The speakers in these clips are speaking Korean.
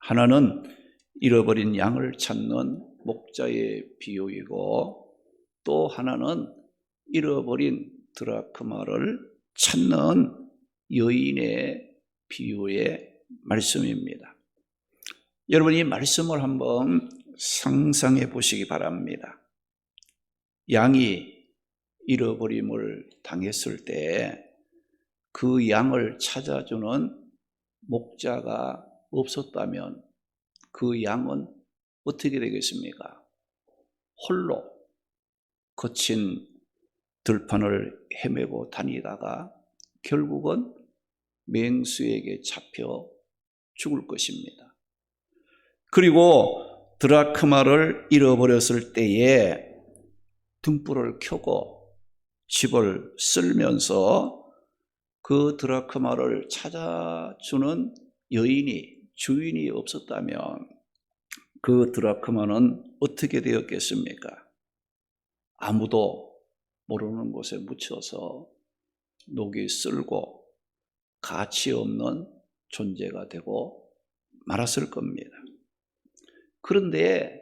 하나는 잃어버린 양을 찾는 목자의 비유이고, 또 하나는 잃어버린 드라크마를 찾는 여인의 비유의 말씀입니다. 여러분, 이 말씀을 한번 상상해 보시기 바랍니다. 양이 잃어버림을 당했을 때 그 양을 찾아주는 목자가 없었다면 그 양은 어떻게 되겠습니까? 홀로 거친 들판을 헤매고 다니다가 결국은 맹수에게 잡혀 죽을 것입니다. 그리고 드라크마를 잃어버렸을 때에 등불을 켜고 집을 쓸면서 그 드라크마를 찾아주는 주인이 없었다면 그 드라크마는 어떻게 되었겠습니까? 아무도 모르는 곳에 묻혀서 녹이 쓸고 가치 없는 존재가 되고 말았을 겁니다. 그런데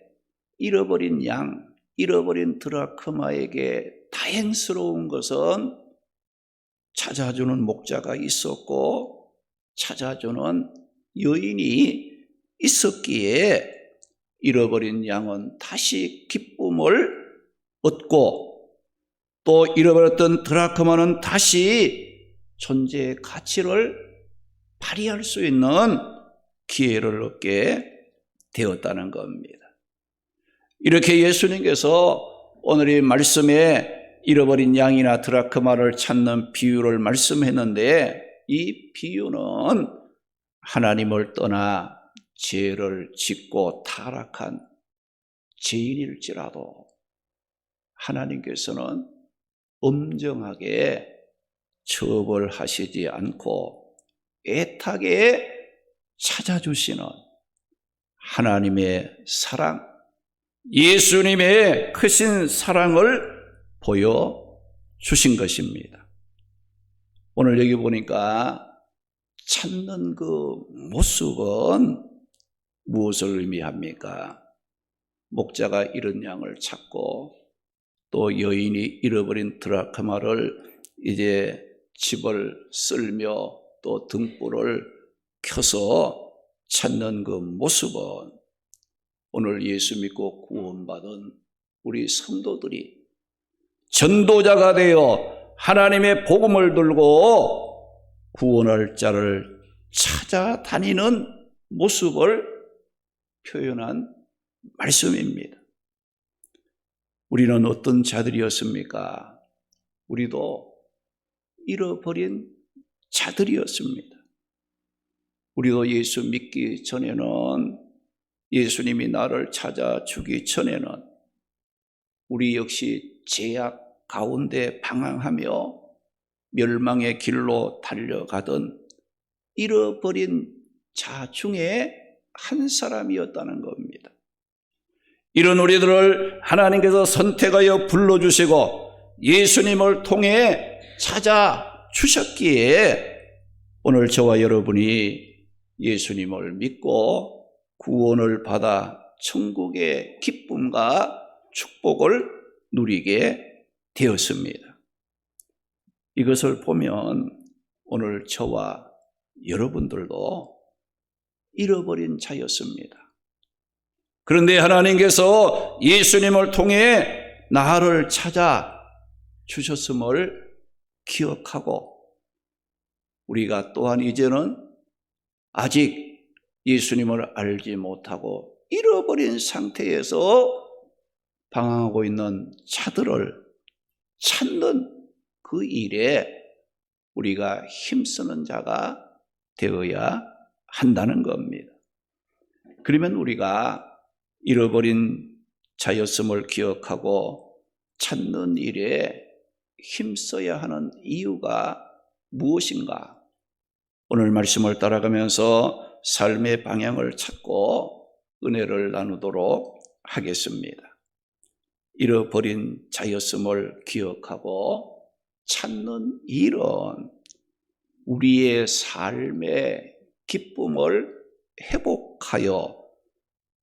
잃어버린 양, 잃어버린 드라크마에게 다행스러운 것은 찾아주는 목자가 있었고 찾아주는 여인이 있었기에 잃어버린 양은 다시 기쁨을 얻고, 또 잃어버렸던 드라크마는 다시 존재의 가치를 발휘할 수 있는 기회를 얻게 되었다는 겁니다. 이렇게 예수님께서 오늘 이 말씀에 잃어버린 양이나 드라크마를 찾는 비유를 말씀했는데, 이 비유는 하나님을 떠나 죄를 짓고 타락한 죄인일지라도 하나님께서는 엄정하게 처벌하시지 않고 애타게 찾아주시는 하나님의 사랑, 예수님의 크신 사랑을 보여주신 것입니다. 오늘 여기 보니까 찾는 그 모습은 무엇을 의미합니까? 목자가 잃은 양을 찾고, 또 여인이 잃어버린 드라크마를 이제 집을 쓸며 또 등불을 켜서 찾는 그 모습은 오늘 예수 믿고 구원받은 우리 성도들이 전도자가 되어 하나님의 복음을 들고 구원할 자를 찾아다니는 모습을 표현한 말씀입니다. 우리는 어떤 자들이었습니까? 우리도 잃어버린 자들이었습니다. 우리도 예수 믿기 전에는, 예수님이 나를 찾아주기 전에는 우리 역시 죄악 가운데 방황하며 멸망의 길로 달려가던 잃어버린 자 중에 한 사람이었다는 겁니다. 이런 우리들을 하나님께서 선택하여 불러주시고 예수님을 통해 찾아주셨기에 오늘 저와 여러분이 예수님을 믿고 구원을 받아 천국의 기쁨과 축복을 누리게 되었습니다. 이것을 보면 오늘 저와 여러분들도 잃어버린 자였습니다. 그런데 하나님께서 예수님을 통해 나를 찾아 주셨음을 기억하고, 우리가 또한 이제는 아직 예수님을 알지 못하고 잃어버린 상태에서 방황하고 있는 자들을 찾는 그 일에 우리가 힘쓰는 자가 되어야 한다는 겁니다. 그러면 우리가 잃어버린 자였음을 기억하고 찾는 일에 힘써야 하는 이유가 무엇인가? 오늘 말씀을 따라가면서 삶의 방향을 찾고 은혜를 나누도록 하겠습니다. 잃어버린 자였음을 기억하고 찾는 일은 우리의 삶의 기쁨을 회복하고 회복하여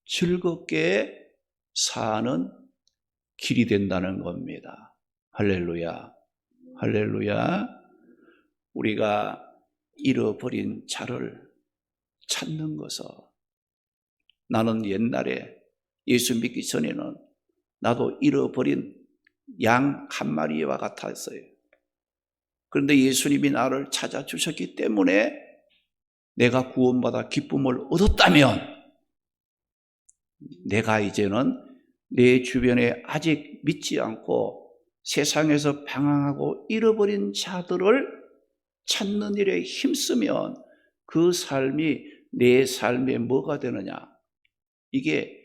즐겁게 사는 길이 된다는 겁니다. 할렐루야, 할렐루야. 우리가 잃어버린 자를 찾는 것은, 나는 옛날에 예수 믿기 전에는 나도 잃어버린 양 한 마리와 같았어요. 그런데 예수님이 나를 찾아주셨기 때문에 내가 구원받아 기쁨을 얻었다면, 내가 이제는 내 주변에 아직 믿지 않고 세상에서 방황하고 잃어버린 자들을 찾는 일에 힘쓰면 그 삶이 내 삶에 뭐가 되느냐? 이게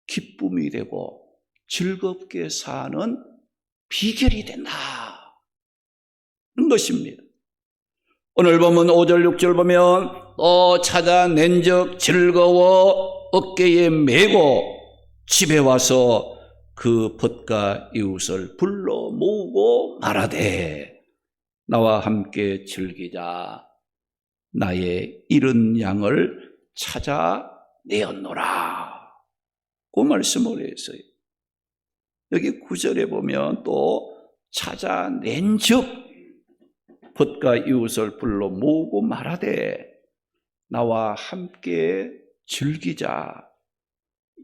기쁨이 되고 즐겁게 사는 비결이 된다는 것입니다. 오늘 보면 5절 6절 보면 또 찾아낸 적 즐거워 어깨에 메고 집에 와서 그 벗과 이웃을 불러 모으고 말하되 나와 함께 즐기자. 나의 잃은 양을 찾아내었노라. 그 말씀을 했어요. 여기 9절에 보면 또 찾아낸 즉 벗과 이웃을 불러 모으고 말하되 나와 함께 즐기자.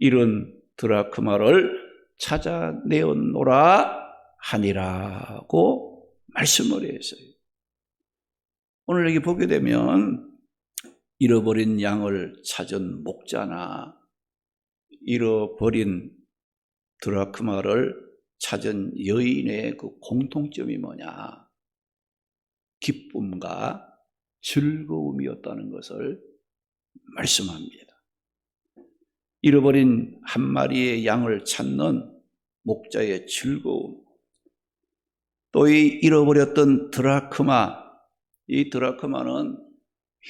이런 드라크마를 찾아내었노라 하니라고 말씀을 했어요. 오늘 여기 보게 되면 잃어버린 양을 찾은 목자나 잃어버린 드라크마를 찾은 여인의 그 공통점이 뭐냐? 기쁨과 즐거움이었다는 것을 말씀합니다. 잃어버린 한 마리의 양을 찾는 목자의 즐거움, 또 이 잃어버렸던 드라크마, 이 드라크마는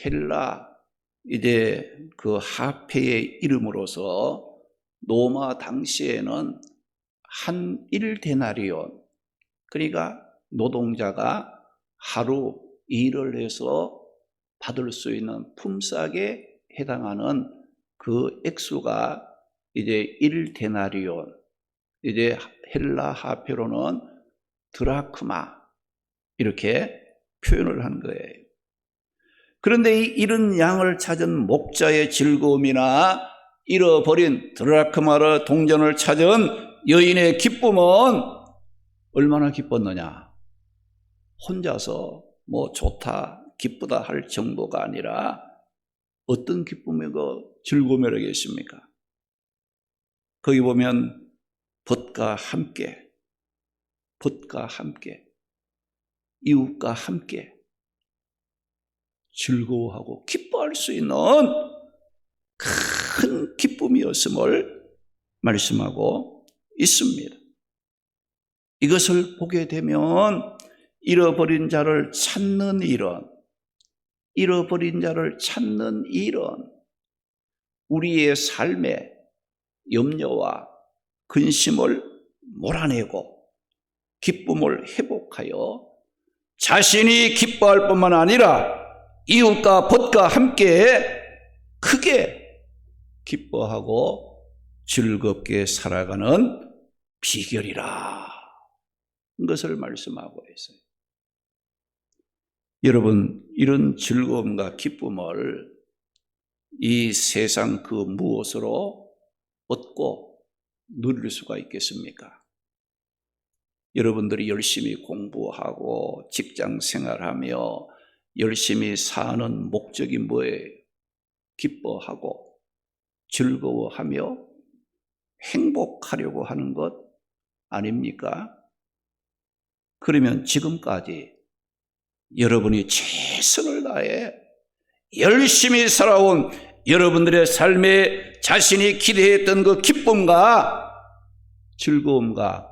헬라 이제 그 화폐의 이름으로서 로마 당시에는 한 1데나리온, 그러니까 노동자가 하루 일을 해서 받을 수 있는 품삯에 해당하는 그 액수가 이제 1데나리온, 이제 헬라 화폐로는 드라크마, 이렇게 표현을 한 거예요. 그런데 이 잃은 양을 찾은 목자의 즐거움이나 잃어버린 드라크마를 동전을 찾은 여인의 기쁨은 얼마나 기뻤느냐? 혼자서 뭐 좋다, 기쁘다 할 정도가 아니라 어떤 기쁨이고 즐거움이라겠습니까? 거기 보면 벗과 함께, 이웃과 함께 즐거워하고 기뻐할 수 있는 큰 기쁨이었음을 말씀하고 있습니다. 이것을 보게 되면 잃어버린 자를 찾는 일은 우리의 삶의 염려와 근심을 몰아내고 기쁨을 회복하여 자신이 기뻐할 뿐만 아니라 이웃과 벗과 함께 크게 기뻐하고 즐겁게 살아가는 비결이라 것을 말씀하고 있어요. 여러분, 이런 즐거움과 기쁨을 이 세상 그 무엇으로 얻고 누릴 수가 있겠습니까? 여러분들이 열심히 공부하고 직장 생활하며 열심히 사는 목적이 뭐예요? 기뻐하고 즐거워하며 행복하려고 하는 것 아닙니까? 그러면 지금까지 여러분이 최선을 다해 열심히 살아온 여러분들의 삶에 자신이 기대했던 그 기쁨과 즐거움과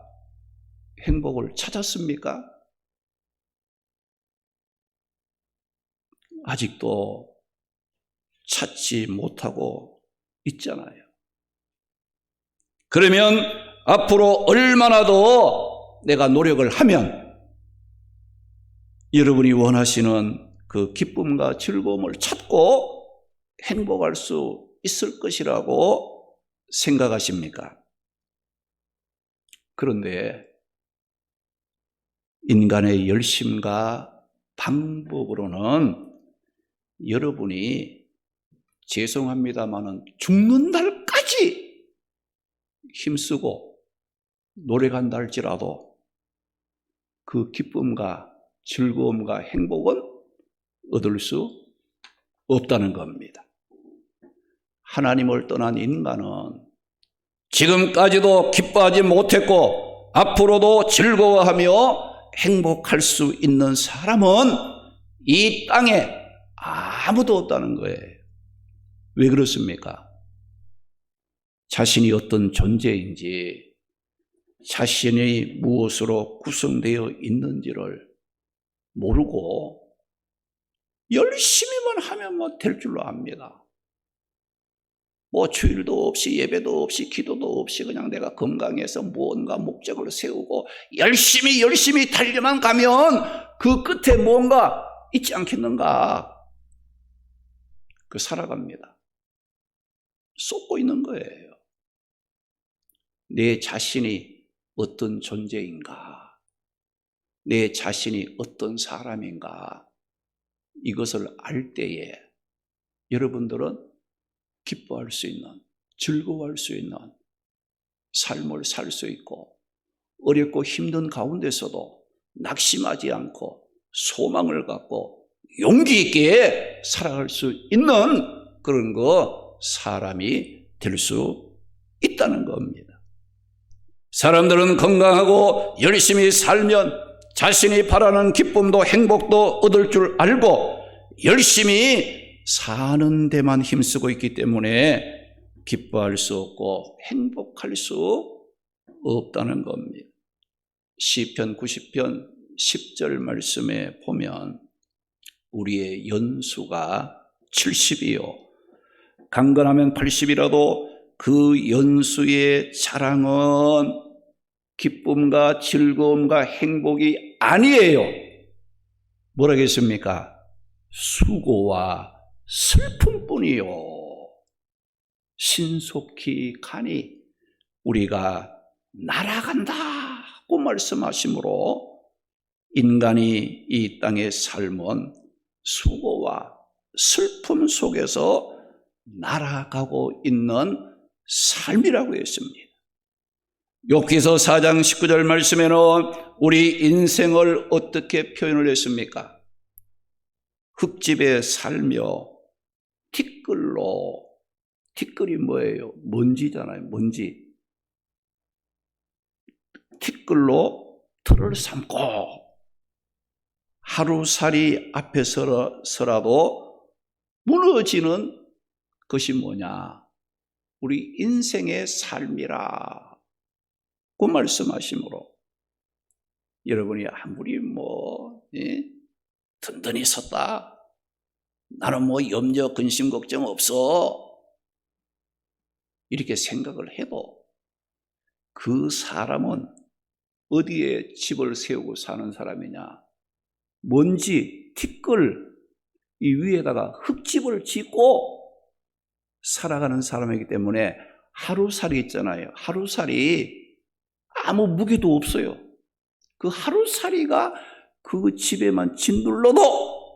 행복을 찾았습니까? 아직도 찾지 못하고 있잖아요. 그러면 앞으로 얼마나 더 내가 노력을 하면 여러분이 원하시는 그 기쁨과 즐거움을 찾고 행복할 수 있을 것이라고 생각하십니까? 그런데 인간의 열심과 방법으로는 여러분이 죄송합니다마는 죽는 날까지 힘쓰고 노력한다 할지라도 그 기쁨과 즐거움과 행복은 얻을 수 없다는 겁니다. 하나님을 떠난 인간은 지금까지도 기뻐하지 못했고 앞으로도 즐거워하며 행복할 수 있는 사람은 이 땅에 아무도 없다는 거예요. 왜 그렇습니까? 자신이 어떤 존재인지, 자신이 무엇으로 구성되어 있는지를 모르고 열심히만 하면 될 줄로 압니다. 주일도 없이 예배도 없이 기도도 없이 그냥 내가 건강해서 무언가 목적을 세우고 열심히 달려만 가면 그 끝에 뭔가 있지 않겠는가? 살아갑니다. 쏟고 있는 거예요. 내 자신이 어떤 존재인가? 내 자신이 어떤 사람인가? 이것을 알 때에 여러분들은 기뻐할 수 있는, 즐거워할 수 있는 삶을 살 수 있고 어렵고 힘든 가운데서도 낙심하지 않고 소망을 갖고 용기 있게 살아갈 수 있는 그런 사람이 될 수 있다는 겁니다. 사람들은 건강하고 열심히 살면 자신이 바라는 기쁨도 행복도 얻을 줄 알고 열심히 사는 데만 힘쓰고 있기 때문에 기뻐할 수 없고 행복할 수 없다는 겁니다. 시편 90편 10절 말씀에 보면 우리의 연수가 70이요 강건하면 80이라도 그 연수의 자랑은 기쁨과 즐거움과 행복이 아니에요. 뭐라겠습니까? 수고와 슬픔뿐이요. 신속히 가니 우리가 날아간다고 말씀하시므로 인간이 이 땅의 삶은 수고와 슬픔 속에서 날아가고 있는 삶이라고 했습니다. 욥기서 4장 19절 말씀에는 우리 인생을 어떻게 표현을 했습니까? 흙집에 살며 티끌이 뭐예요? 먼지잖아요. 먼지. 티끌로 틀을 삼고 하루살이 앞에 서라도 무너지는 것이 뭐냐? 우리 인생의 삶이라 그 말씀하시므로 여러분이 아무리 든든히 섰다, 나는 염려 근심 걱정 없어 이렇게 생각을 해도 그 사람은 어디에 집을 세우고 사는 사람이냐? 먼지, 티끌 이 위에다가 흙집을 짓고 살아가는 사람이기 때문에 하루살이 있잖아요. 하루살이 아무 무게도 없어요. 그 하루살이가 그 집에만 짓눌러도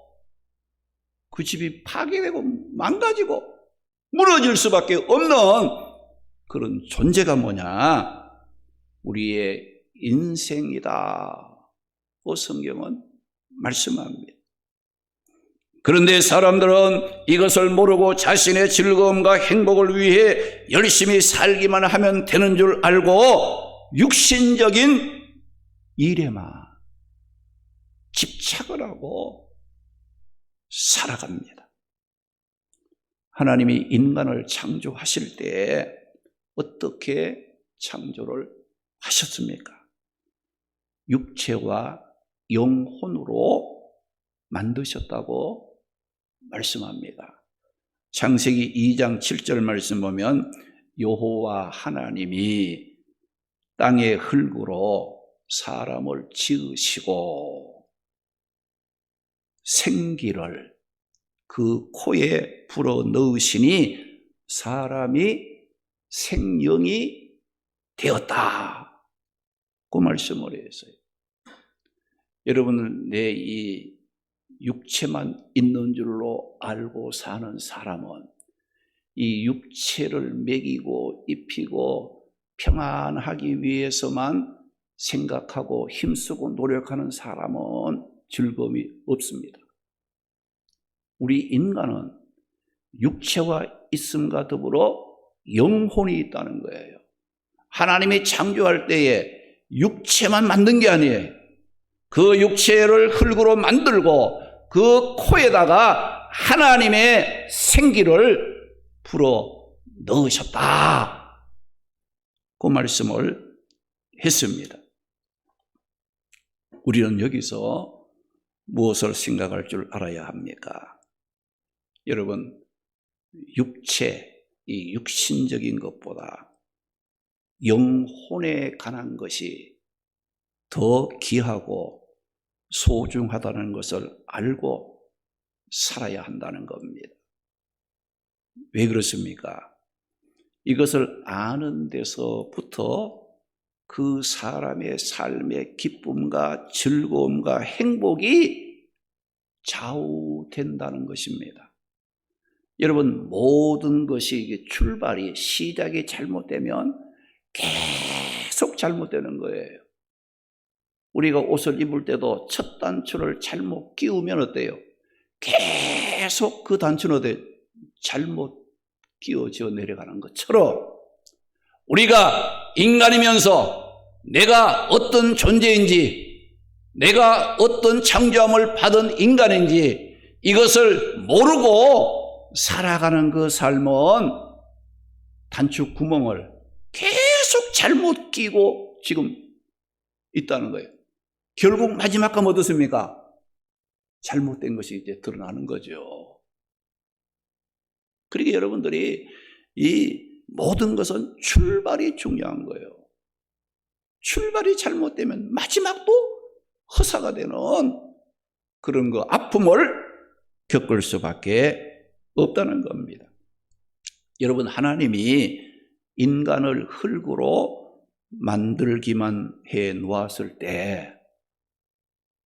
그 집이 파괴되고 망가지고 무너질 수밖에 없는 그런 존재가 뭐냐? 우리의 인생이다. 그 성경은 말씀합니다. 그런데 사람들은 이것을 모르고 자신의 즐거움과 행복을 위해 열심히 살기만 하면 되는 줄 알고 육신적인 일에만 집착을 하고 살아갑니다. 하나님이 인간을 창조하실 때 어떻게 창조를 하셨습니까? 육체와 영혼으로 만드셨다고 말씀합니다. 창세기 2장 7절 말씀 보면 여호와 하나님이 땅의 흙으로 사람을 지으시고 생기를 그 코에 불어 넣으시니 사람이 생명이 되었다. 그 말씀을 했어요. 여러분은 내 이 육체만 있는 줄로 알고 사는 사람은 이 육체를 먹이고 입히고 평안하기 위해서만 생각하고 힘쓰고 노력하는 사람은 즐거움이 없습니다. 우리 인간은 육체와 있음과 더불어 영혼이 있다는 거예요. 하나님이 창조할 때에 육체만 만든 게 아니에요. 그 육체를 흙으로 만들고 그 코에다가 하나님의 생기를 불어 넣으셨다. 그 말씀을 했습니다. 우리는 여기서 무엇을 생각할 줄 알아야 합니까? 여러분, 육체, 이 육신적인 것보다 영혼에 관한 것이 더 귀하고 소중하다는 것을 알고 살아야 한다는 겁니다. 왜 그렇습니까? 이것을 아는 데서부터 그 사람의 삶의 기쁨과 즐거움과 행복이 좌우된다는 것입니다. 여러분, 모든 것이 이게 출발이, 시작이 잘못되면 계속 잘못되는 거예요. 우리가 옷을 입을 때도 첫 단추를 잘못 끼우면 어때요? 계속 그 단추는 어때요? 잘못 끼워져 내려가는 것처럼 우리가 인간이면서 내가 어떤 존재인지, 내가 어떤 창조함을 받은 인간인지 이것을 모르고 살아가는 그 삶은 단추 구멍을 계속 잘못 끼고 지금 있다는 거예요. 결국 마지막 건 어떻습니까? 잘못된 것이 이제 드러나는 거죠. 그러니까 여러분들이 이 모든 것은 출발이 중요한 거예요. 출발이 잘못되면 마지막도 허사가 되는 그런 거 아픔을 겪을 수밖에 없다는 겁니다. 여러분, 하나님이 인간을 흙으로 만들기만 해 놓았을 때,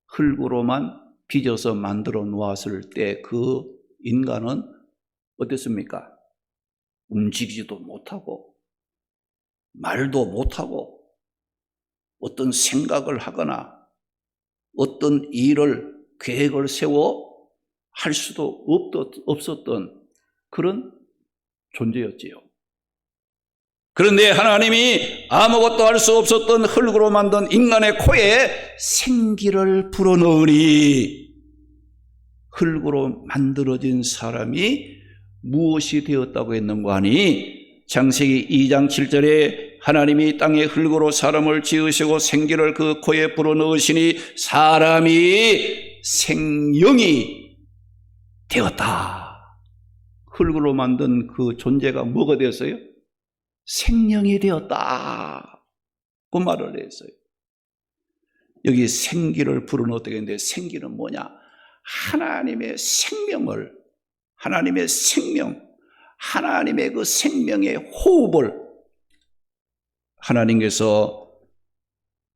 흙으로만 빚어서 만들어 놓았을 때 그 인간은 어땠습니까? 움직이지도 못하고 말도 못하고 어떤 생각을 하거나 어떤 일을 계획을 세워 할 수도 없었던 그런 존재였지요. 그런데 하나님이 아무것도 할 수 없었던 흙으로 만든 인간의 코에 생기를 불어넣으니 흙으로 만들어진 사람이 무엇이 되었다고 했는가 하니 창세기 2장 7절에 하나님이 땅의 흙으로 사람을 지으시고 생기를 그 코에 불어넣으시니 사람이 생명이 되었다. 흙으로 만든 그 존재가 뭐가 되었어요? 생명이 되었다. 그 말을 했어요. 여기 생기를 불어넣었다고 했는데 생기는 뭐냐? 하나님의 생명을, 하나님의 생명, 하나님의 그 생명의 호흡을 하나님께서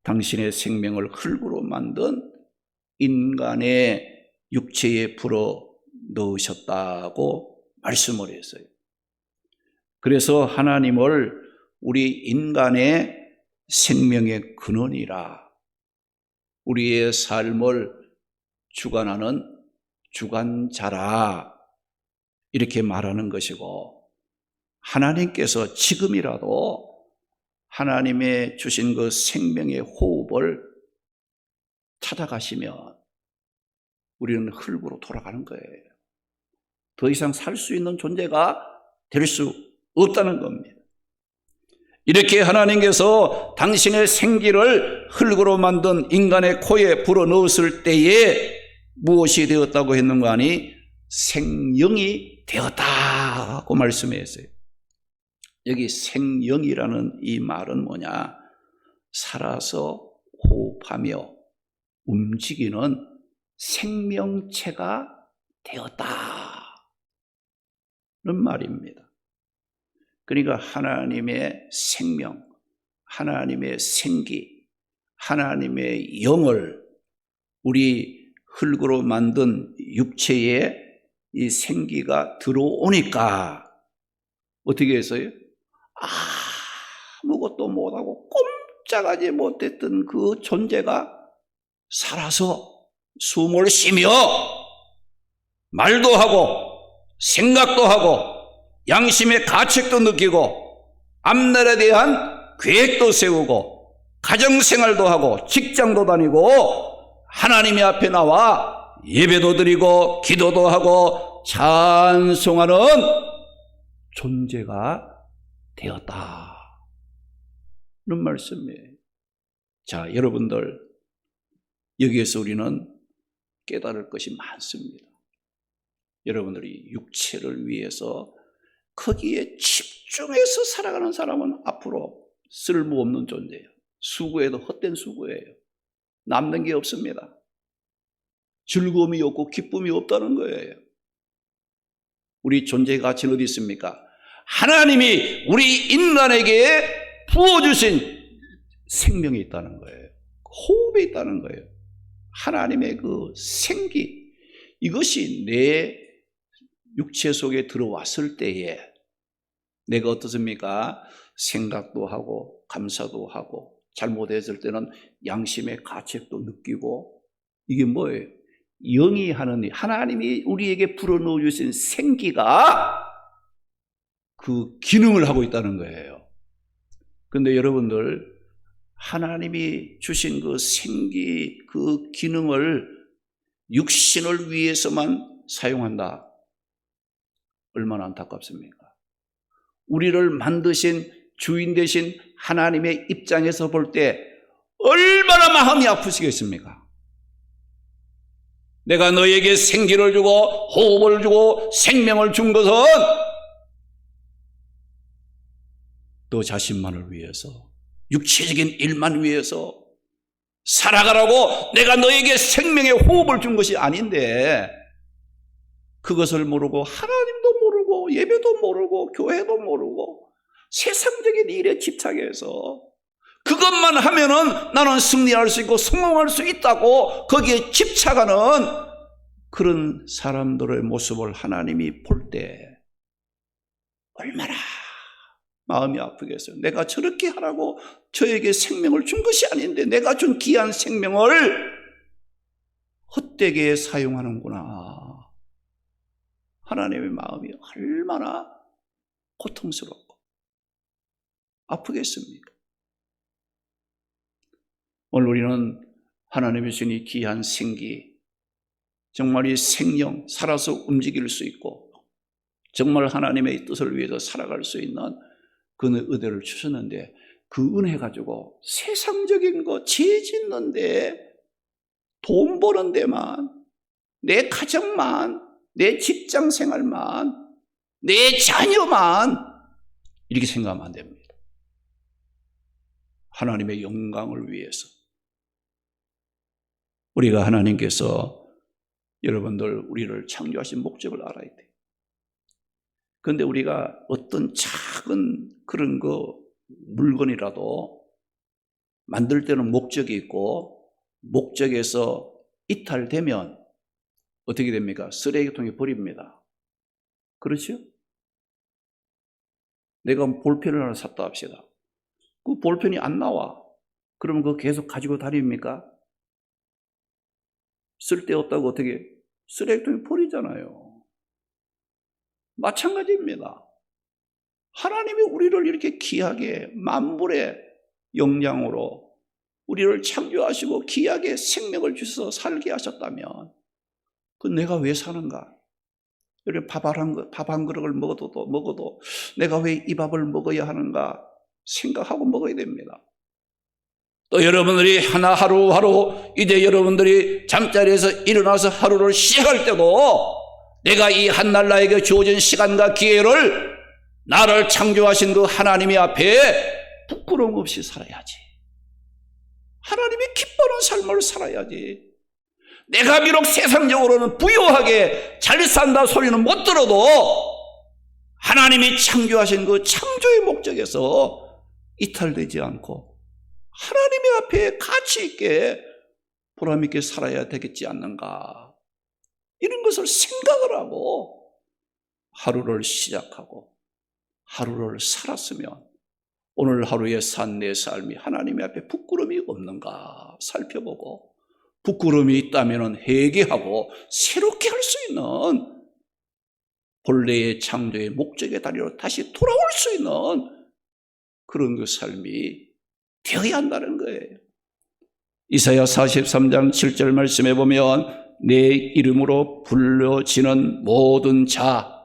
당신의 생명을 흙으로 만든 인간의 육체에 불어 넣으셨다고 말씀을 했어요. 그래서 하나님을 우리 인간의 생명의 근원이라, 우리의 삶을 주관하는 주관자라 이렇게 말하는 것이고, 하나님께서 지금이라도 하나님의 주신 그 생명의 호흡을 찾아가시면 우리는 흙으로 돌아가는 거예요. 더 이상 살 수 있는 존재가 될 수 없다는 겁니다. 이렇게 하나님께서 당신의 생기를 흙으로 만든 인간의 코에 불어넣었을 때에 무엇이 되었다고 했는가 하니 생명이 되었다고 말씀했어요. 여기 생명이라는 이 말은 뭐냐? 살아서 호흡하며 움직이는 생명체가 되었다는 말입니다. 그러니까 하나님의 생명, 하나님의 생기, 하나님의 영을 우리 흙으로 만든 육체에 이 생기가 들어오니까 어떻게 했어요? 아무것도 못하고 꼼짝하지 못했던 그 존재가 살아서 숨을 쉬며 말도 하고 생각도 하고 양심의 가책도 느끼고 앞날에 대한 계획도 세우고 가정생활도 하고 직장도 다니고 하나님의 앞에 나와 예배도 드리고 기도도 하고 찬송하는 존재가 되었다. 이런 말씀이에요. 자, 여러분들 여기에서 우리는 깨달을 것이 많습니다. 여러분들이 육체를 위해서 거기에 집중해서 살아가는 사람은 앞으로 쓸모없는 존재예요. 수고해도 헛된 수고예요. 남는 게 없습니다. 즐거움이 없고 기쁨이 없다는 거예요. 우리 존재의 가치는 어디 있습니까? 하나님이 우리 인간에게 부어주신 생명이 있다는 거예요. 호흡이 있다는 거예요. 하나님의 그 생기, 이것이 내 육체 속에 들어왔을 때에 내가 어떻습니까? 생각도 하고 감사도 하고 잘못했을 때는 양심의 가책도 느끼고, 이게 뭐예요? 영이 하는 일, 하나님이 우리에게 불어넣어 주신 생기가 그 기능을 하고 있다는 거예요. 그런데 여러분들, 하나님이 주신 그 생기, 그 기능을 육신을 위해서만 사용한다. 얼마나 안타깝습니까? 우리를 만드신 주인 되신 하나님의 입장에서 볼 때 얼마나 마음이 아프시겠습니까? 내가 너에게 생기를 주고 호흡을 주고 생명을 준 것은 너 자신만을 위해서, 육체적인 일만 위해서 살아가라고 내가 너에게 생명의 호흡을 준 것이 아닌데, 그것을 모르고 하나님도 모르고 예배도 모르고 교회도 모르고 세상적인 일에 집착해서 그것만 하면은 나는 승리할 수 있고 성공할 수 있다고 거기에 집착하는 그런 사람들의 모습을 하나님이 볼 때 얼마나 마음이 아프겠어요. 내가 저렇게 하라고 저에게 생명을 준 것이 아닌데 내가 준 귀한 생명을 헛되게 사용하는구나. 하나님의 마음이 얼마나 고통스럽고 아프겠습니까? 오늘 우리는 하나님의 주신 이 귀한 생기, 정말 이 생명, 살아서 움직일 수 있고 정말 하나님의 뜻을 위해서 살아갈 수 있는 그 은혜를 주셨는데, 그 은혜 가지고 세상적인 거, 죄 짓는 데, 돈 버는 데만, 내 가정만, 내 직장 생활만, 내 자녀만 이렇게 생각하면 안 됩니다. 하나님의 영광을 위해서 우리가 하나님께서 여러분들 우리를 창조하신 목적을 알아야 돼요. 그런데 우리가 어떤 작은 그런 거 물건이라도 만들 때는 목적이 있고 목적에서 이탈되면 어떻게 됩니까? 쓰레기통에 버립니다. 그렇죠? 내가 볼펜을 하나 샀다 합시다. 그 볼펜이 안 나와. 그러면 그거 계속 가지고 다닙니까? 쓸데없다고 어떻게 쓰레기통에 버리잖아요. 마찬가지입니다. 하나님이 우리를 이렇게 귀하게 만물의 영양으로 우리를 창조하시고 귀하게 생명을 주셔서 살게 하셨다면 그 내가 왜 사는가? 이렇게 밥 한 그릇을 먹어도 내가 왜 이 밥을 먹어야 하는가 생각하고 먹어야 됩니다. 또 여러분들이 하루하루 이제 여러분들이 잠자리에서 일어나서 하루를 시작할 때도 내가 이 한날 나에게 주어진 시간과 기회를 나를 창조하신 그 하나님의 앞에 부끄러움 없이 살아야지. 하나님이 기뻐하는 삶을 살아야지. 내가 비록 세상적으로는 부유하게 잘 산다 소리는 못 들어도 하나님이 창조하신 그 창조의 목적에서 이탈되지 않고 하나님의 앞에 가치 있게 보람 있게 살아야 되겠지 않는가, 이런 것을 생각을 하고 하루를 시작하고 하루를 살았으면 오늘 하루에 산 내 삶이 하나님의 앞에 부끄러움이 없는가 살펴보고, 부끄러움이 있다면 회개하고 새롭게 할 수 있는 본래의 창조의 목적의 다리로 다시 돌아올 수 있는 그런 그 삶이 되어야 한다는 거예요. 이사야 43장 7절 말씀에 보면 내 이름으로 불려지는 모든 자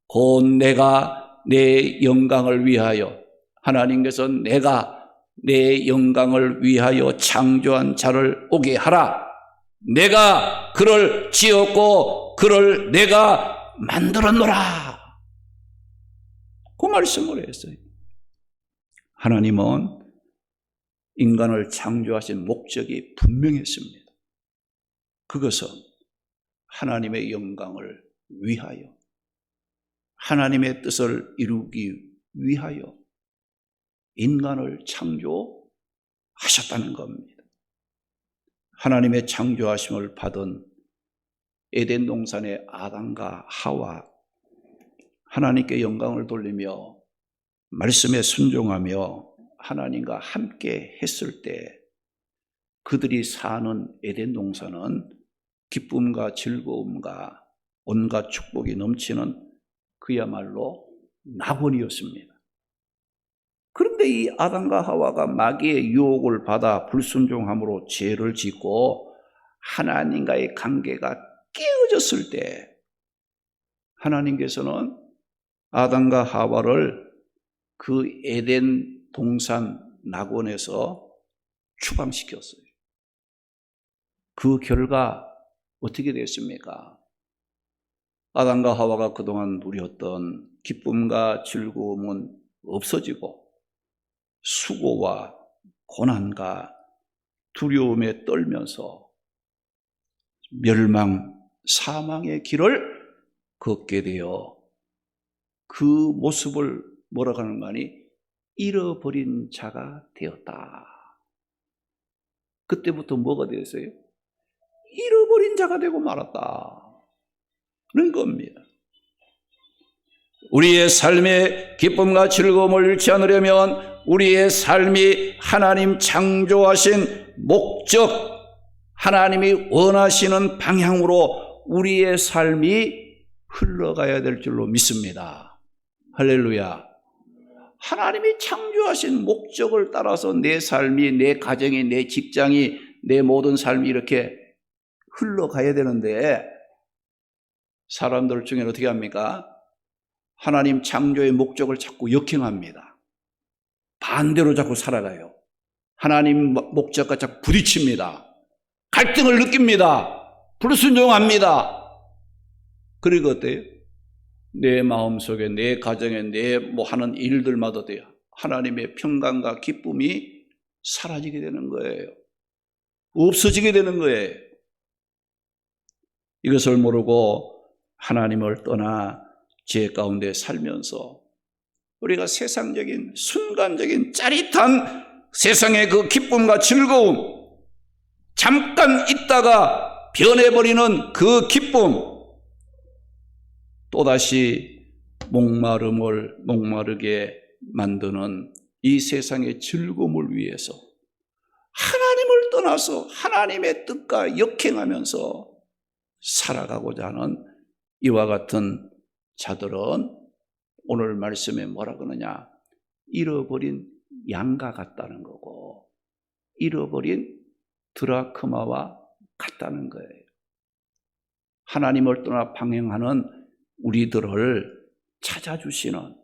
곧 내가 내 영광을 위하여, 하나님께서 내가 내 영광을 위하여 창조한 자를 오게 하라. 내가 그를 지었고 그를 내가 만들었노라. 그 말씀을 했어요. 하나님은 인간을 창조하신 목적이 분명했습니다. 그것은 하나님의 영광을 위하여, 하나님의 뜻을 이루기 위하여 인간을 창조하셨다는 겁니다. 하나님의 창조하심을 받은 에덴 동산의 아담과 하와, 하나님께 영광을 돌리며 말씀에 순종하며 하나님과 함께 했을 때 그들이 사는 에덴 동산은 기쁨과 즐거움과 온갖 축복이 넘치는 그야말로 낙원이었습니다. 그런데 이 아담과 하와가 마귀의 유혹을 받아 불순종함으로 죄를 짓고 하나님과의 관계가 깨어졌을 때 하나님께서는 아담과 하와를 그 에덴 동산 낙원에서 추방시켰어요. 그 결과 어떻게 됐습니까? 아담과 하와가 그동안 누렸던 기쁨과 즐거움은 없어지고 수고와 고난과 두려움에 떨면서 멸망, 사망의 길을 걷게 되어 그 모습을 뭐라고 하는 거니? 잃어버린 자가 되었다. 그때부터 뭐가 되었어요? 잃어버린 자가 되고 말았다. 그런 겁니다. 우리의 삶에 기쁨과 즐거움을 잃지 않으려면 우리의 삶이 하나님 창조하신 목적, 하나님이 원하시는 방향으로 우리의 삶이 흘러가야 될 줄로 믿습니다. 할렐루야. 하나님이 창조하신 목적을 따라서 내 삶이, 내 가정이, 내 직장이, 내 모든 삶이 이렇게 흘러가야 되는데 사람들 중에는 어떻게 합니까? 하나님 창조의 목적을 자꾸 역행합니다. 반대로 자꾸 살아가요. 하나님 목적과 자꾸 부딪힙니다. 갈등을 느낍니다. 불순종합니다. 그리고 어때요? 내 마음속에, 내 가정에, 내 하는 일들마다 돼요. 하나님의 평강과 기쁨이 사라지게 되는 거예요. 없어지게 되는 거예요. 이것을 모르고 하나님을 떠나 죄 가운데 살면서 우리가 세상적인 순간적인 짜릿한 세상의 그 기쁨과 즐거움, 잠깐 있다가 변해버리는 그 기쁨, 또다시 목마르게 만드는 이 세상의 즐거움을 위해서 하나님을 떠나서 하나님의 뜻과 역행하면서 살아가고자 하는 이와 같은 자들은 오늘 말씀에 뭐라 그러느냐? 잃어버린 양과 같다는 거고 잃어버린 드라크마와 같다는 거예요. 하나님을 떠나 방향하는 우리들을 찾아주시는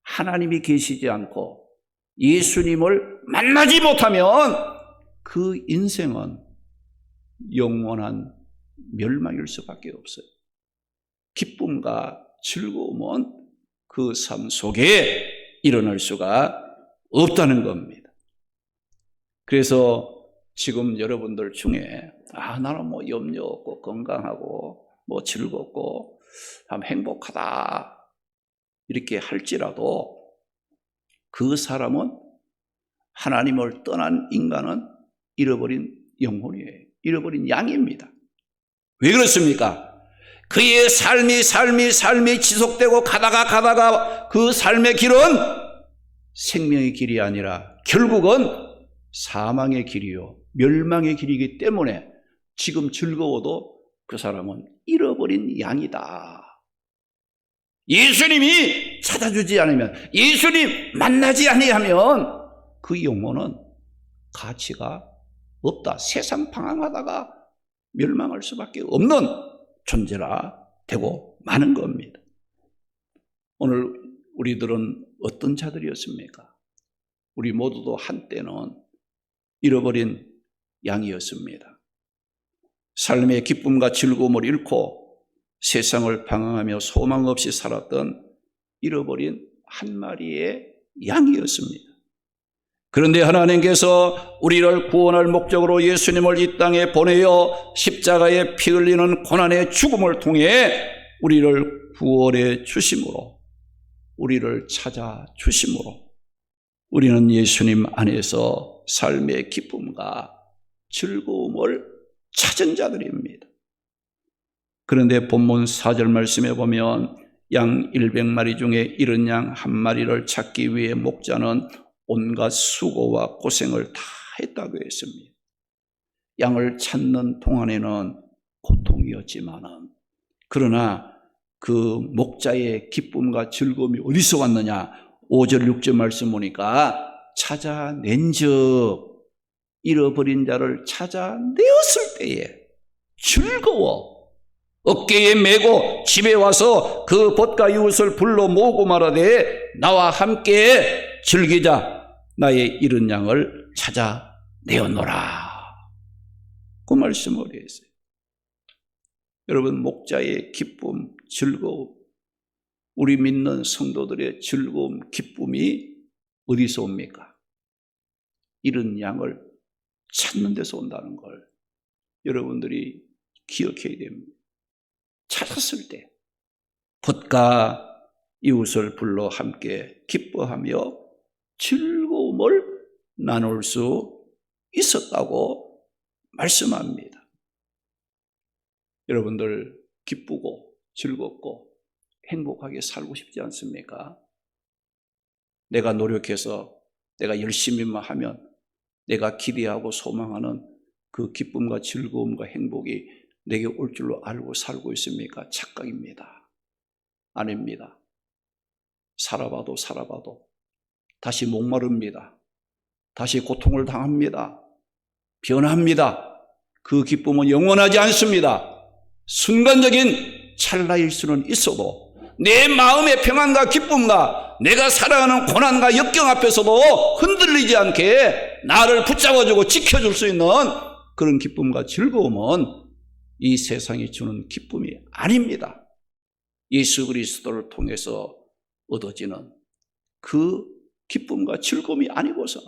하나님이 계시지 않고 예수님을 만나지 못하면 그 인생은 영원한 멸망일 수밖에 없어요. 기쁨과 즐거움은 그 삶 속에 일어날 수가 없다는 겁니다. 그래서 지금 여러분들 중에 나는 염려 없고 건강하고 즐겁고 참 행복하다 이렇게 할지라도 그 사람은 하나님을 떠난 인간은 잃어버린 영혼이에요. 잃어버린 양입니다. 왜 그렇습니까? 그의 삶이 지속되고 가다가 그 삶의 길은 생명의 길이 아니라 결국은 사망의 길이요 멸망의 길이기 때문에 지금 즐거워도 그 사람은 잃어버린 양이다. 예수님이 찾아주지 않으면, 예수님 만나지 아니하면 그 영혼은 가치가 없다. 세상 방황하다가 멸망할 수밖에 없는 존재라 되고 마는 겁니다. 오늘 우리들은 어떤 자들이었습니까? 우리 모두도 한때는 잃어버린 양이었습니다. 삶의 기쁨과 즐거움을 잃고 세상을 방황하며 소망 없이 살았던 잃어버린 한 마리의 양이었습니다. 그런데 하나님께서 우리를 구원할 목적으로 예수님을 이 땅에 보내어 십자가에 피 흘리는 고난의 죽음을 통해 우리를 구원해 주심으로, 우리를 찾아 주심으로 우리는 예수님 안에서 삶의 기쁨과 즐거움을 찾은 자들입니다. 그런데 본문 4절 말씀에 보면 양 100마리 중에 잃은 양 한 마리를 찾기 위해 목자는 온갖 수고와 고생을 다 했다고 했습니다. 양을 찾는 동안에는 고통이었지만은, 그러나 그 목자의 기쁨과 즐거움이 어디서 왔느냐? 5절 6절 말씀 보니까 찾아낸즉, 잃어버린 자를 찾아내었을 때에 즐거워 어깨에 메고 집에 와서 그 벗과 이웃을 불러 모으고 말하되 나와 함께 즐기자, 나의 잃은 양을 찾아내었노라. 그 말씀을 했어요. 여러분, 목자의 기쁨, 즐거움, 우리 믿는 성도들의 즐거움, 기쁨이 어디서 옵니까? 잃은 양을 찾는 데서 온다는 걸 여러분들이 기억해야 됩니다. 찾았을 때 벗과 이웃을 불러 함께 기뻐하며 즐거움을 나눌 수 있었다고 말씀합니다. 여러분들 기쁘고 즐겁고 행복하게 살고 싶지 않습니까? 내가 노력해서 내가 열심히만 하면 내가 기대하고 소망하는 그 기쁨과 즐거움과 행복이 내게 올 줄로 알고 살고 있습니까? 착각입니다. 아닙니다. 살아봐도 다시 목마릅니다. 다시 고통을 당합니다. 변합니다. 그 기쁨은 영원하지 않습니다. 순간적인 찰나일 수는 있어도 내 마음의 평안과 기쁨과 내가 살아가는 고난과 역경 앞에서도 흔들리지 않게 나를 붙잡아주고 지켜줄 수 있는 그런 기쁨과 즐거움은 이 세상이 주는 기쁨이 아닙니다. 예수 그리스도를 통해서 얻어지는 그 기쁨과 즐거움이 아니고서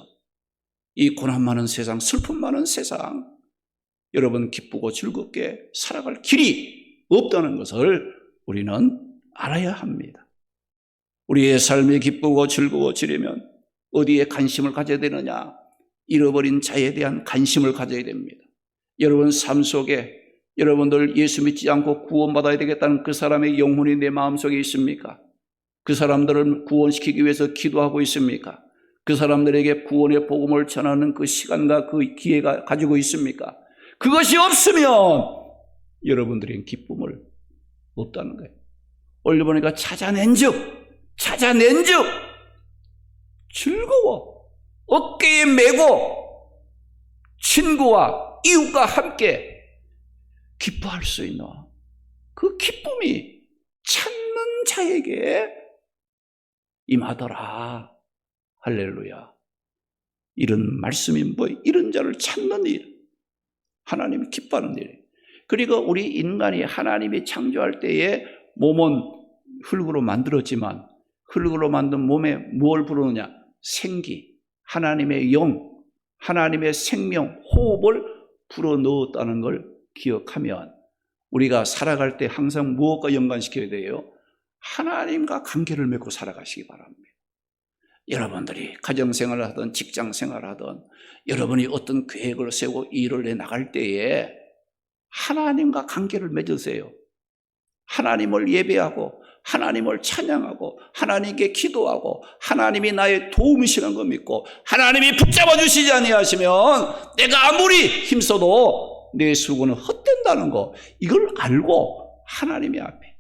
이 고난 많은 세상, 슬픔 많은 세상, 여러분 기쁘고 즐겁게 살아갈 길이 없다는 것을 우리는 알아야 합니다. 우리의 삶이 기쁘고 즐거워지려면 어디에 관심을 가져야 되느냐? 잃어버린 자에 대한 관심을 가져야 됩니다. 여러분 삶 속에 여러분들 예수 믿지 않고 구원받아야 되겠다는 그 사람의 영혼이 내 마음속에 있습니까? 그 사람들을 구원시키기 위해서 기도하고 있습니까? 그 사람들에게 구원의 복음을 전하는 그 시간과 그 기회가 가지고 있습니까? 그것이 없으면 여러분들의 기쁨을 없다는 거예요. 오늘 보니까 찾아낸 즉 즐거워 어깨에 메고 친구와 이웃과 함께 기뻐할 수 있는 그 기쁨이 찾는 자에게 임하더라. 할렐루야. 이런 말씀이 이런 자를 찾는 일, 하나님이 기뻐하는 일. 그리고 우리 인간이 하나님이 창조할 때에 몸은 흙으로 만들었지만 흙으로 만든 몸에 뭘 부르느냐? 생기, 하나님의 영, 하나님의 생명, 호흡을 불어넣었다는 걸 기억하면 우리가 살아갈 때 항상 무엇과 연관시켜야 돼요? 하나님과 관계를 맺고 살아가시기 바랍니다. 여러분들이 가정생활을 하든 직장생활을 하든 여러분이 어떤 계획을 세우고 일을 해 나갈 때에 하나님과 관계를 맺으세요. 하나님을 예배하고 하나님을 찬양하고 하나님께 기도하고 하나님이 나의 도움이시는 거 믿고 하나님이 붙잡아 주시지 아니하시면 내가 아무리 힘써도 내 수고는 헛된다는 거, 이걸 알고 하나님의 앞에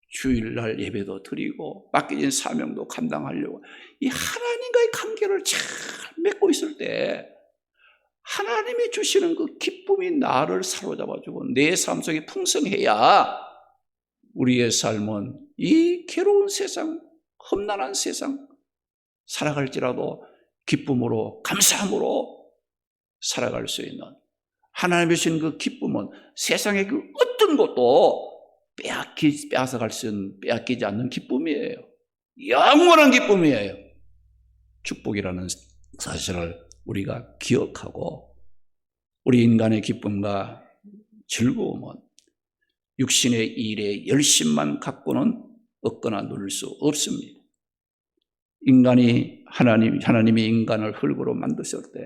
주일날 예배도 드리고 맡겨진 사명도 감당하려고 이 하나님과의 관계를 잘 맺고 있을 때 하나님이 주시는 그 기쁨이 나를 사로잡아주고 내 삶 속에 풍성해야 우리의 삶은 이 괴로운 세상, 험난한 세상 살아갈지라도 기쁨으로, 감사함으로 살아갈 수 있는, 하나님이 주신 그 기쁨은 세상의 그 어떤 것도 빼앗아갈 수 있는, 빼앗기지 않는 기쁨이에요. 영원한 기쁨이에요. 축복이라는 사실을 우리가 기억하고, 우리 인간의 기쁨과 즐거움은 육신의 일에 열심만 갖고는 얻거나 누릴 수 없습니다. 인간이 하나님이 인간을 흙으로 만드실 때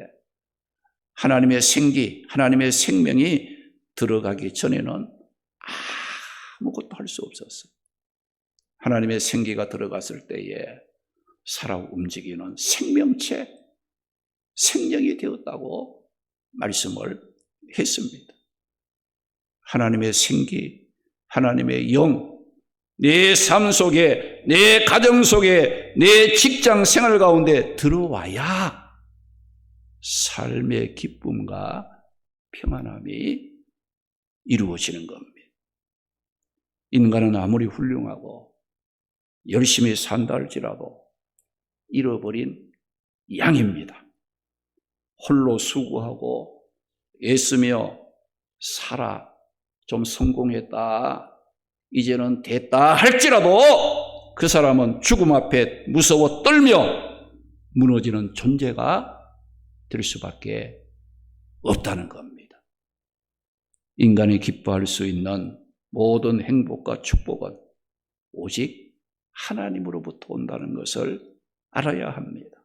하나님의 생기, 하나님의 생명이 들어가기 전에는 아무것도 할 수 없었어요. 하나님의 생기가 들어갔을 때에 살아 움직이는 생명체, 생명이 되었다고 말씀을 했습니다. 하나님의 생기, 하나님의 영, 내 삶 속에, 내 가정 속에, 내 직장 생활 가운데 들어와야 삶의 기쁨과 평안함이 이루어지는 겁니다. 인간은 아무리 훌륭하고 열심히 산다 할지라도 잃어버린 양입니다. 홀로 수고하고 애쓰며 살아 좀 성공했다, 이제는 됐다 할지라도 그 사람은 죽음 앞에 무서워 떨며 무너지는 존재가 될 수밖에 없다는 겁니다. 인간이 기뻐할 수 있는 모든 행복과 축복은 오직 하나님으로부터 온다는 것을 알아야 합니다.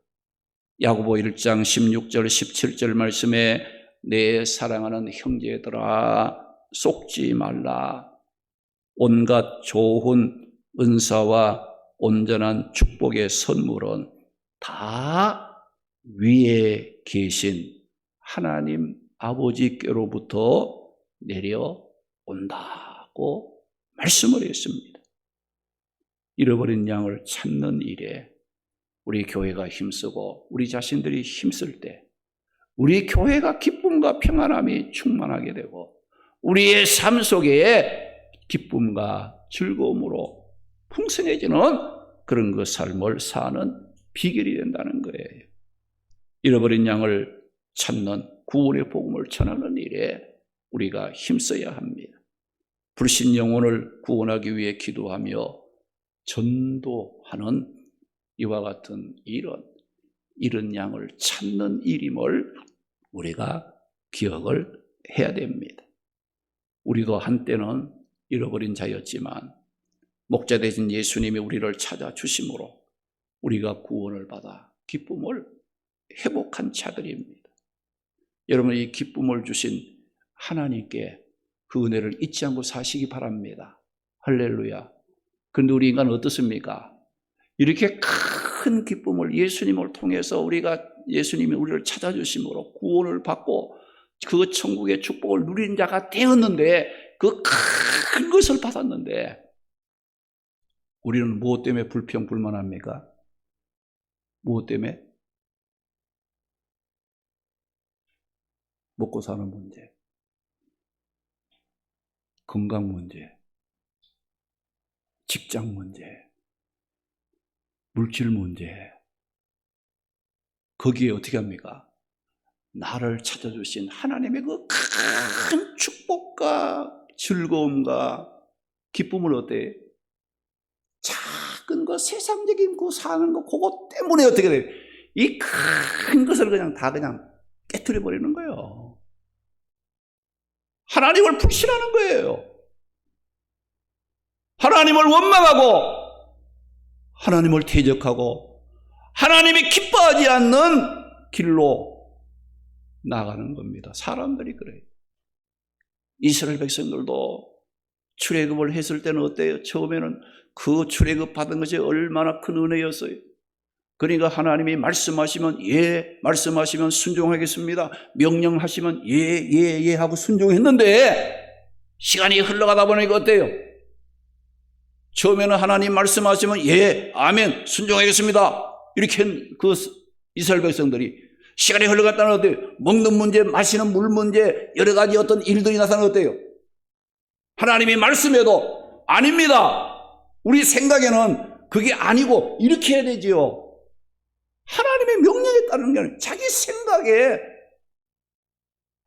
야고보 1장 16절 17절 말씀에 내 사랑하는 형제들아 속지 말라. 온갖 좋은 은사와 온전한 축복의 선물은 다 위에 계신 하나님 아버지께로부터 내려온다고 말씀을 했습니다. 잃어버린 양을 찾는 일에 우리 교회가 힘쓰고 우리 자신들이 힘쓸 때 우리 교회가 기쁨과 평안함이 충만하게 되고 우리의 삶 속에 기쁨과 즐거움으로 풍성해지는 그런 그 삶을 사는 비결이 된다는 거예요. 잃어버린 양을 찾는 구원의 복음을 전하는 일에 우리가 힘써야 합니다. 불신 영혼을 구원하기 위해 기도하며 전도하는 이와 같은 일은 잃은 양을 찾는 일임을 우리가 기억을 해야 됩니다. 우리도 한때는 잃어버린 자였지만 목자 되신 예수님이 우리를 찾아주심으로 우리가 구원을 받아 기쁨을 회복한 자들입니다. 여러분, 이 기쁨을 주신 하나님께 그 은혜를 잊지 않고 사시기 바랍니다. 할렐루야. 그런데 우리 인간은 어떻습니까? 이렇게 큰 기쁨을 예수님을 통해서 예수님이 우리를 찾아주심으로 구원을 받고 그 천국의 축복을 누린 자가 되었는데, 그 큰 것을 받았는데 우리는 무엇 때문에 불평불만합니까? 무엇 때문에? 먹고 사는 문제, 건강 문제, 직장 문제, 물질 문제. 거기에 어떻게 합니까? 나를 찾아주신 하나님의 그 큰 축복과 즐거움과 기쁨을 어때? 작은 거, 세상적인 거 사는 거, 그거 때문에 어떻게 돼? 이 큰 것을 그냥 깨트려 버리는 거예요. 하나님을 불신하는 거예요. 하나님을 원망하고 하나님을 대적하고 하나님이 기뻐하지 않는 길로 나가는 겁니다. 사람들이 그래요. 이스라엘 백성들도 출애굽을 했을 때는 어때요? 처음에는 그 출애굽 받은 것이 얼마나 큰 은혜였어요. 그러니까 하나님이 말씀하시면 예, 말씀하시면 순종하겠습니다. 명령하시면 예 하고 순종했는데 시간이 흘러가다 보니까 어때요? 처음에는 하나님 말씀하시면 예, 아멘, 순종하겠습니다. 이렇게 그 이스라엘 백성들이 시간이 흘러갔다는 어때요? 먹는 문제, 마시는 물 문제, 여러 가지 어떤 일들이 나타나는 어때요? 하나님이 말씀해도 아닙니다. 우리 생각에는 그게 아니고 이렇게 해야 되지요. 하나님의 명령에 따르는 게 아니라 자기 생각에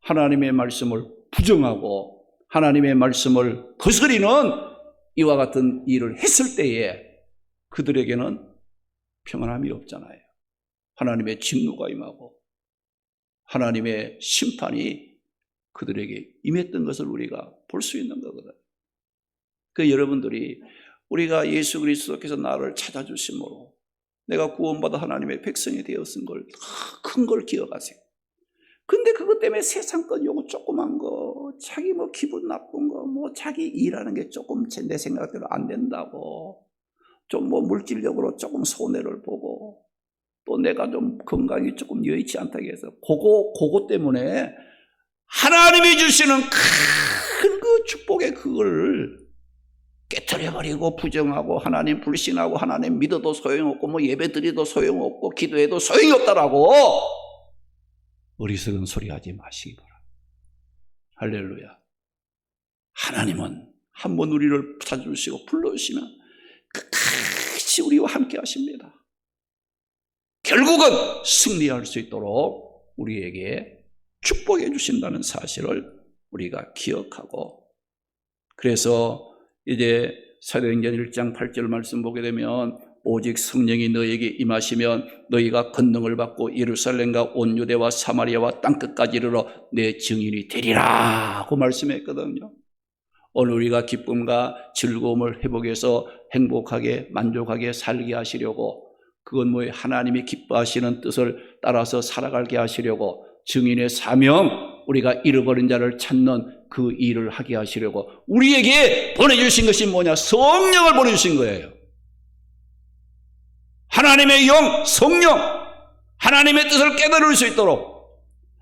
하나님의 말씀을 부정하고 하나님의 말씀을 거스리는 이와 같은 일을 했을 때에 그들에게는 평안함이 없잖아요. 하나님의 진노가 임하고 하나님의 심판이 그들에게 임했던 것을 우리가 볼 수 있는 거거든요. 그 여러분들이 우리가 예수 그리스도께서 나를 찾아주심으로 내가 구원받아 하나님의 백성이 되었은 걸 큰 걸 기억하세요. 근데 그것 때문에 세상 것 요거 조그만 거, 자기 뭐 기분 나쁜 거, 뭐 자기 일하는 게 조금 내 생각대로 안 된다고, 좀 뭐 물질적으로 조금 손해를 보고, 또 내가 좀 건강이 조금 여의치 않다고 해서 그거 때문에 하나님이 주시는 큰 그 축복의 그걸 깨트려버리고 부정하고 하나님 불신하고 하나님 믿어도 소용없고 뭐 예배드려도 소용없고 기도해도 소용이 없다라고 어리석은 소리 하지 마시기 바랍니다. 할렐루야. 하나님은 한번 우리를 찾아주시고 불러주시면 끝까지 우리와 함께 하십니다. 결국은 승리할 수 있도록 우리에게 축복해 주신다는 사실을 우리가 기억하고, 그래서 이제 사도행전 1장 8절 말씀 보게 되면 오직 성령이 너에게 임하시면 너희가 권능을 받고 예루살렘과 온 유대와 사마리아와 땅끝까지 이르러 내 증인이 되리라 고 말씀했거든요. 오늘 우리가 기쁨과 즐거움을 회복해서 행복하게 만족하게 살게 하시려고, 그건 뭐예요? 하나님이 기뻐하시는 뜻을 따라서 살아가게 하시려고, 증인의 사명, 우리가 잃어버린 자를 찾는 그 일을 하게 하시려고 우리에게 보내주신 것이 뭐냐? 성령을 보내주신 거예요. 하나님의 영, 성령, 하나님의 뜻을 깨달을 수 있도록,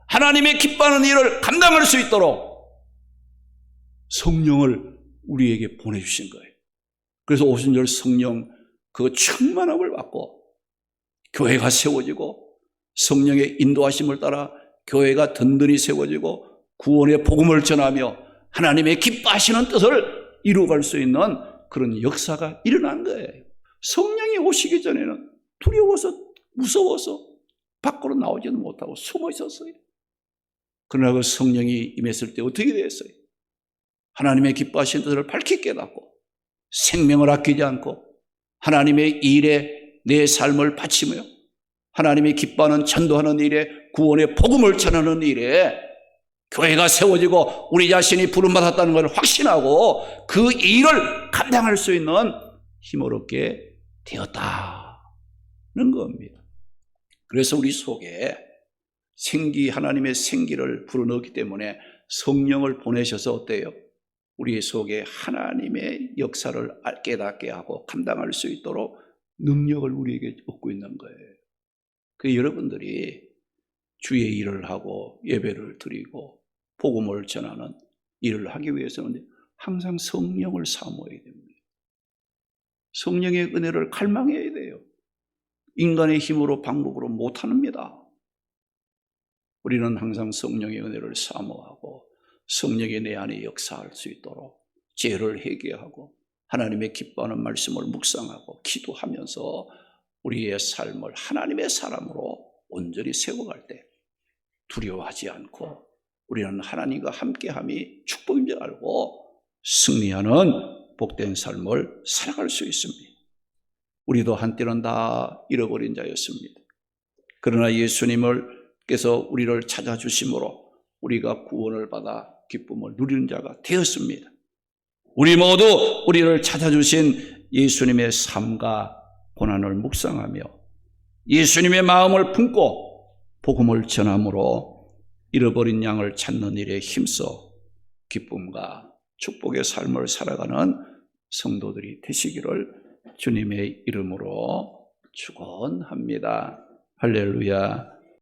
하나님의 기뻐하는 일을 감당할 수 있도록 성령을 우리에게 보내주신 거예요. 그래서 오순절 성령 그 충만함을 받고 교회가 세워지고 성령의 인도하심을 따라 교회가 든든히 세워지고 구원의 복음을 전하며 하나님의 기뻐하시는 뜻을 이루어갈 수 있는 그런 역사가 일어난 거예요. 성령이 오시기 전에는 두려워서 무서워서 밖으로 나오지도 못하고 숨어 있었어요. 그러나 그 성령이 임했을 때 어떻게 됐어요? 하나님의 기뻐하시는 뜻을 밝히 깨닫고 생명을 아끼지 않고 하나님의 일에 내 삶을 바치며 하나님이 기뻐하는 전도하는 일에 구원의 복음을 전하는 일에 교회가 세워지고 우리 자신이 부름받았다는 걸 확신하고 그 일을 감당할 수 있는 힘을 얻게 되었다는 겁니다. 그래서 우리 속에 하나님의 생기를 불어넣기 때문에 성령을 보내셔서 어때요? 우리 속에 하나님의 역사를 깨닫게 하고 감당할 수 있도록 능력을 우리에게 얻고 있는 거예요. 그 여러분들이 주의 일을 하고 예배를 드리고 복음을 전하는 일을 하기 위해서는 항상 성령을 사모해야 됩니다. 성령의 은혜를 갈망해야 돼요. 인간의 힘으로 방법으로 못합니다. 우리는 항상 성령의 은혜를 사모하고 성령이 내 안에 역사할 수 있도록 죄를 회개하고 하나님의 기뻐하는 말씀을 묵상하고 기도하면서 우리의 삶을 하나님의 사람으로 온전히 세워갈 때 두려워하지 않고 우리는 하나님과 함께함이 축복인 줄 알고 승리하는 복된 삶을 살아갈 수 있습니다. 우리도 한때는 다 잃어버린 자였습니다. 그러나 예수님께서 우리를 찾아주심으로 우리가 구원을 받아 기쁨을 누리는 자가 되었습니다. 우리 모두 우리를 찾아주신 예수님의 삶과 고난을 묵상하며 예수님의 마음을 품고 복음을 전함으로 잃어버린 양을 찾는 일에 힘써 기쁨과 축복의 삶을 살아가는 성도들이 되시기를 주님의 이름으로 축원합니다. 할렐루야.